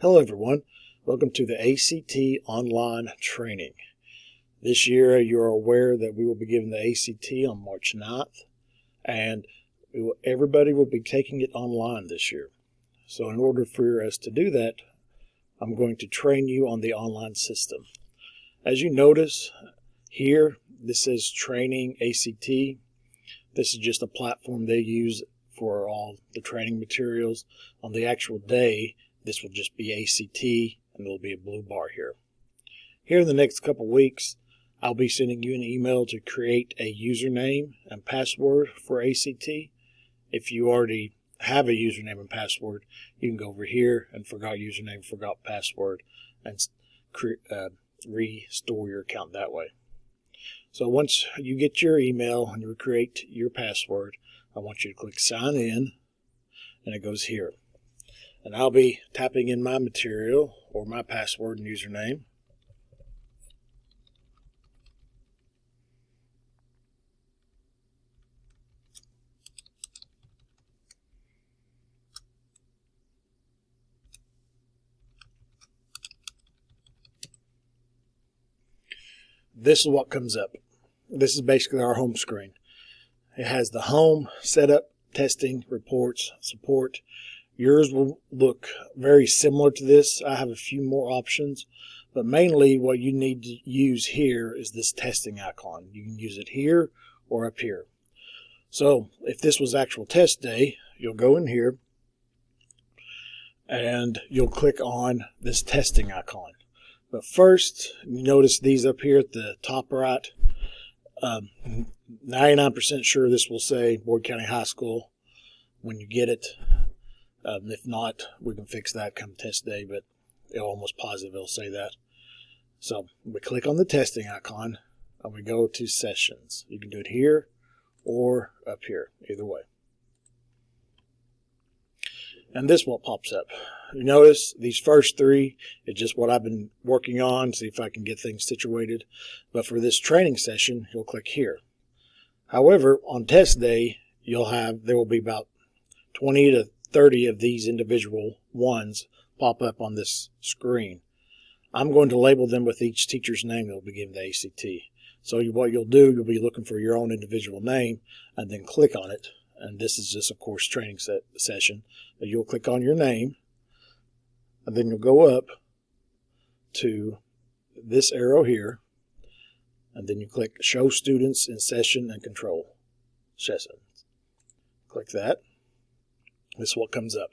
Hello everyone, welcome to the ACT online training. This year you're aware that we will be giving the ACT on March 9th and everybody will be taking it online this year. So in order for us to do that, I'm going to train you on the online system. As you notice here, this says Training ACT. This is just a platform they use for all the training materials. On the actual day, this will just be ACT, and there'll be a blue bar here. Here in the next couple weeks, I'll be sending you an email to create a username and password for ACT. If you already have a username and password, you can go over here and forgot username, forgot password, and restore your account that way. So once you get your email and you create your password, I want you to click sign in, and it goes here. And I'll be tapping in my material or my password and username. This is what comes up. This is basically our home screen. It has the home, setup, testing, reports, support. Yours will look very similar to this. I have a few more options, but mainly what you need to use here is this testing icon. You can use it here or up here. So if this was actual test day, you'll go in here and you'll click on this testing icon. But first, you notice these up here at the top right. 99% sure this will say Board County High School when you get it. If not, we can fix that come test day, but it'll almost positive it'll say that. So we click on the testing icon and we go to sessions. You can do it here or up here, either way. And this what pops up. You notice these first three is just what I've been working on, see if I can get things situated. But for this training session, you'll click here. However, on test day, there will be about 20 to 30 of these individual ones pop up on this screen. I'm going to label them with each teacher's name that will be given the ACT. So what you'll do, you'll be looking for your own individual name and then click on it. And this is just, of course, training session. You'll click on your name and then you'll go up to this arrow here and then you click Show Students in Session and Control Sessions. Click that. This is what comes up.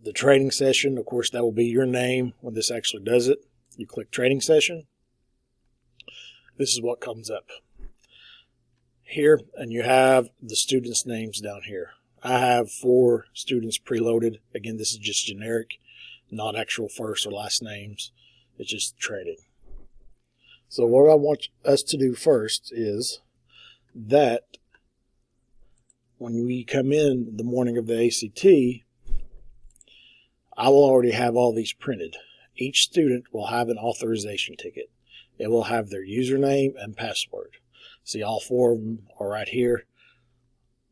The training session, of course, that will be your name when this actually does it. You click Training Session. This is what comes up here, and you have the students' names down here. I have 4 students preloaded. Again, this is just generic, not actual first or last names. It's just training. So what I want us to do first is that when we come in the morning of the ACT, I will already have all these printed. Each student will have an authorization ticket. It will have their username and password. See, all 4 of them are right here.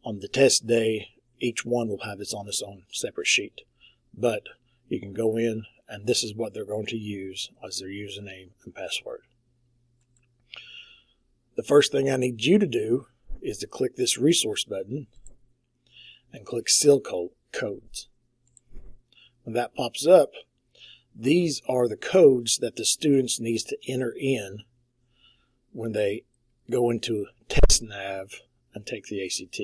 On the test day, each one will have its own separate sheet. But you can go in, and this is what they're going to use as their username and password. The first thing I need you to do is to click this resource button and click seal codes. When that pops up, these are the codes that the students need to enter in when they go into TestNav and take the ACT.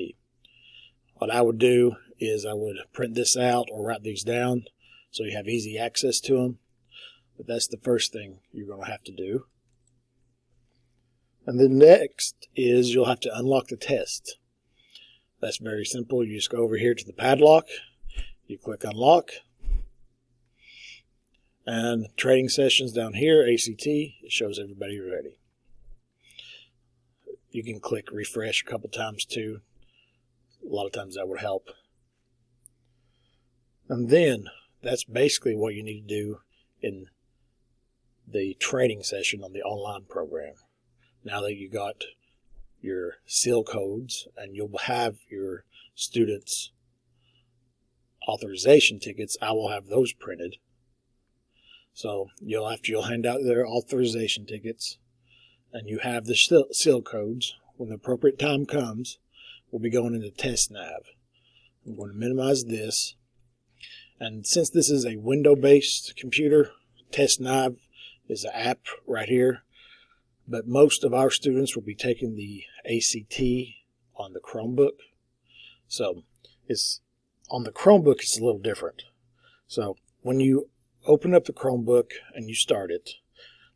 What I would do is I would print this out or write these down so you have easy access to them. But that's the first thing you're going to have to do. And then next is you'll have to unlock the test. That's very simple. You just go over here to the padlock. You click unlock. And training sessions down here, ACT, it shows everybody ready. You can click refresh a couple times too. A lot of times that would help. And then that's basically what you need to do in the training session on the online program. Now that you got your seal codes and you'll have your students authorization tickets, I will have those printed. So you'll hand out their authorization tickets, and you have the seal codes. When the appropriate time comes, we'll be going into TestNav. I'm going to minimize this. And since this is a window-based computer, TestNav is an app right here. But most of our students will be taking the ACT on the Chromebook. So it's on the Chromebook, it's a little different. So when you open up the Chromebook and you start it,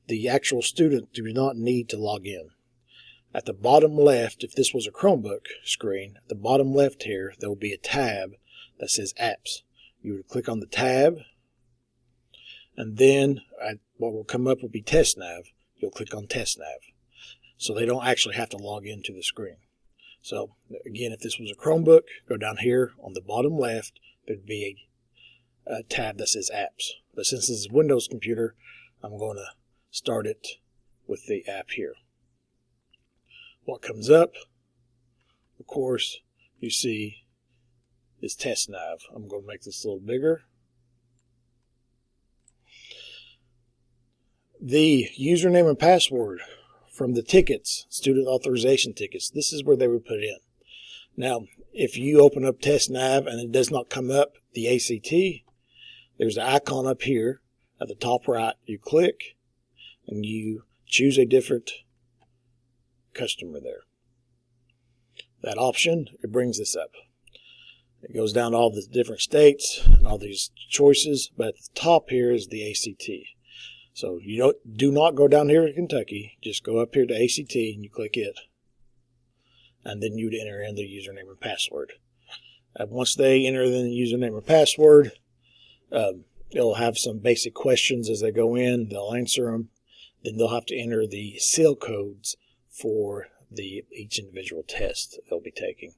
the actual student do not need to log in. At the bottom left, if this was a Chromebook screen, at the bottom left here, there will be a tab that says Apps. You would click on the tab, and then what will come up will be TestNav. You'll click on TestNav. So they don't actually have to log into the screen. So again, if this was a Chromebook, go down here on the bottom left, there'd be a tab that says Apps. But since this is a Windows computer, I'm going to start it with the app here. What comes up, of course, you see is TestNav. I'm going to make this a little bigger. The username and password from the tickets, student authorization tickets, this is where they were put in. Now, if you open up TestNav and it does not come up the ACT, there's an icon up here at the top right. You click and you choose a different customer there. That option, it brings this up. It goes down to all the different states and all these choices, but at the top here is the ACT. So you do not go down here to Kentucky, just go up here to ACT and you click it. And then you'd enter in the username and password. Once they enter in the username and password, they'll have some basic questions as they go in. They'll answer them. Then they'll have to enter the seal codes for each individual test they'll be taking.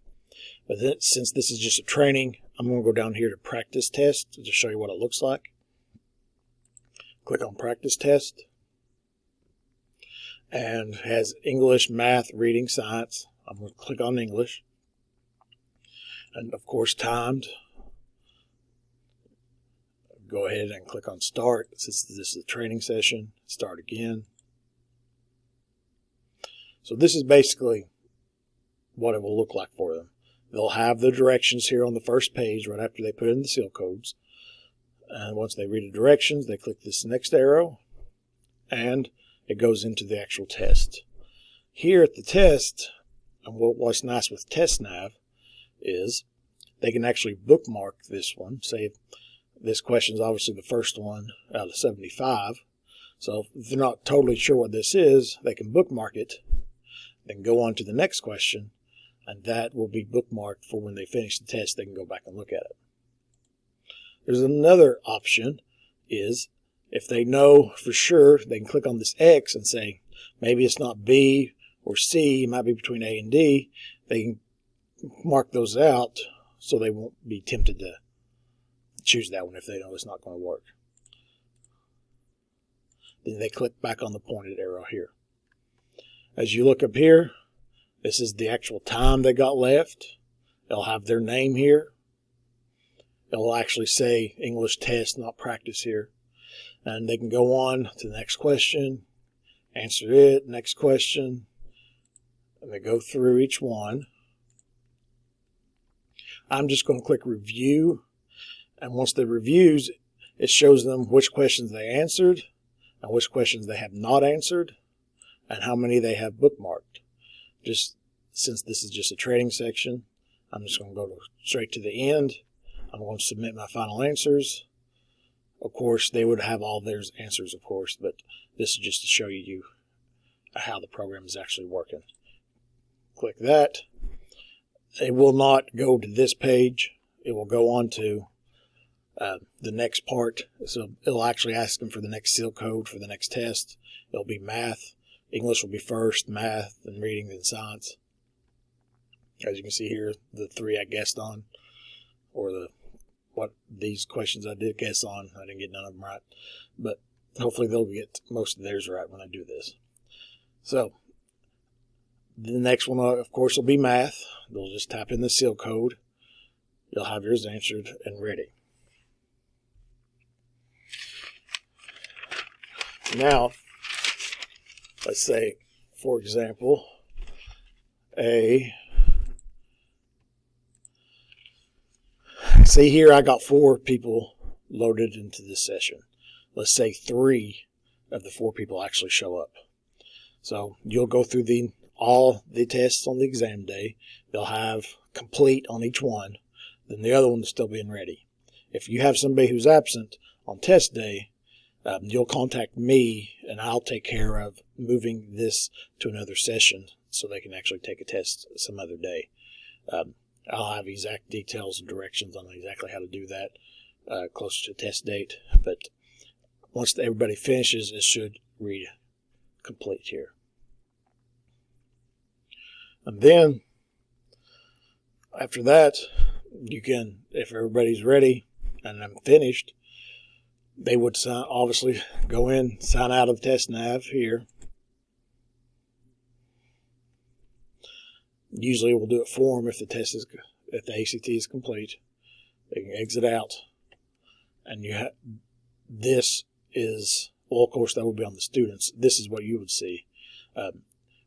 But then, since this is just a training, I'm going to go down here to practice test to show you what it looks like. Click on practice test. And it has English, math, reading, science. I'm going to click on English. And of course timed. Go ahead and click on start. Since this is a training session, start again. So this is basically what it will look like for them. They'll have the directions here on the first page right after they put in the seal codes. And once they read the directions, they click this next arrow and it goes into the actual test. Here at the test, and what's nice with TestNav is they can actually bookmark this one. Say this question is obviously the first one out of 75. So if they're not totally sure what this is, they can bookmark it, then go on to the next question, and that will be bookmarked for when they finish the test, they can go back and look at it. There's another option is if they know for sure, they can click on this X and say, maybe it's not B or C, it might be between A and D. They can mark those out so they won't be tempted to choose that one if they know it's not going to work. Then they click back on the pointed arrow here. As you look up here, this is the actual time they got left. They'll have their name here. It'll actually say English test, not practice here. And they can go on to the next question, answer it, next question, and they go through each one. I'm just going to click review, and once the reviews, it shows them which questions they answered and which questions they have not answered and how many they have bookmarked. Just since this is just a training section, I'm just going to go straight to the end. I'm going to submit my final answers. Of course, they would have all their answers, of course, but this is just to show you how the program is actually working. Click that. It will not go to this page. It will go on to the next part. So it'll actually ask them for the next seal code for the next test. It'll be math. English will be first, math, then reading, then science. As you can see here, the three I guessed on, or what these questions I did guess on. I didn't get none of them right, but hopefully they'll get most of theirs right when I do this. So the next one, of course, will be math. They'll just type in the seal code. you'll have yours answered and ready. Now, let's say, for example, see here I got 4 people loaded into this session. Let's say 3 of the 4 people actually show up. So you'll go through all the tests on the exam day. They'll have complete on each one. Then the other one is still being ready. If you have somebody who's absent on test day, you'll contact me and I'll take care of moving this to another session so they can actually take a test some other day. I'll have exact details and directions on exactly how to do that closer to test date. But once everybody finishes, it should read complete here. And then after that, you can, if everybody's ready and I'm finished, they would obviously go in, sign out of TestNav here. Usually we'll do it for them if the ACT is complete. They can exit out, and this is, well, of course that would be on the students. This is what you would see.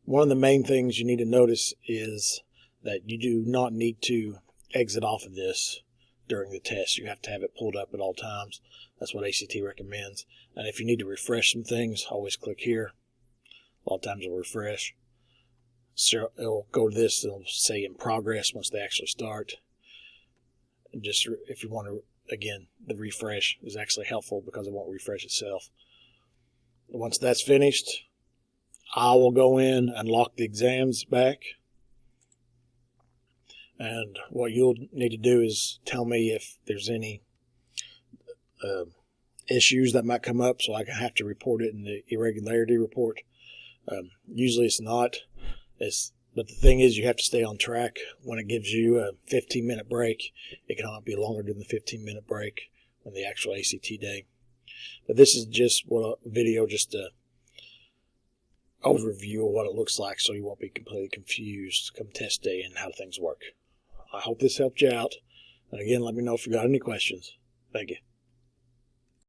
One of the main things you need to notice is that you do not need to exit off of this during the test. You have to have it pulled up at all times. That's what ACT recommends. And if you need to refresh some things, always click here. A lot of times it'll refresh. So it'll go to this, it'll say in progress once they actually start. And just if you want to, again, the refresh is actually helpful because it won't refresh itself. Once that's finished, I will go in and lock the exams back. And what you'll need to do is tell me if there's any issues that might come up so I can have to report it in the irregularity report. Usually it's not. But the thing is, you have to stay on track. When it gives you a 15-minute break, it cannot be longer than the 15-minute break on the actual ACT day. But this is just a video, just a overview of what it looks like so you won't be completely confused come test day and how things work. I hope this helped you out. And again, let me know if you got any questions. Thank you.